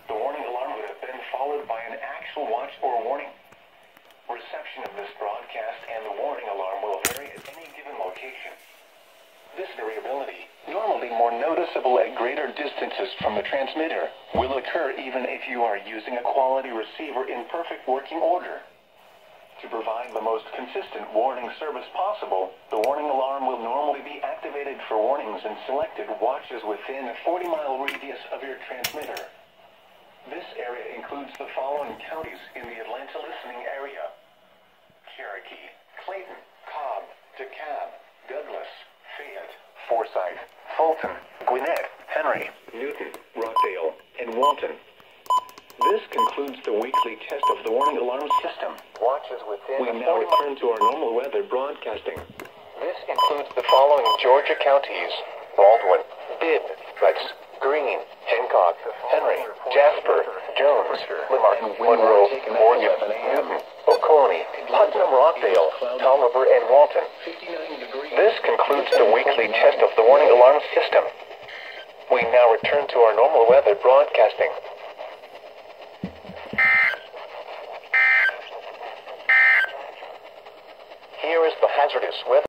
The warning alarm would have been followed by an actual watch or warning. Reception of this broadcast and the warning alarm will vary at any given location. This variability, normally more noticeable at greater distances from the transmitter, will occur even if you are using a quality receiver in perfect working order. To provide the most consistent warning service possible, the warning alarm will normally be activated for warnings in selected watches within a 40-mile radius of your transmitter. This area includes the following counties in the Atlanta listening area: Cherokee, Clayton, Cobb, DeKalb, Douglas, Fayette, Forsyth, Fulton, Gwinnett, Henry, Newton, Rockdale, and Walton. This concludes the weekly test of the warning alarm system. Watches within. We now return to our normal weather broadcasting. This includes the following Georgia counties: Baldwin, Bibb, Rex, Greene, Hancock, Henry, Jasper, Jones, Limerick, Monroe, Morgan, Newton, Oconee, Putnam, Rockdale, Tom River, and Walton. This concludes the weekly test of the warning alarm system. We now return to our normal weather broadcasting. Here is the hazardous weather.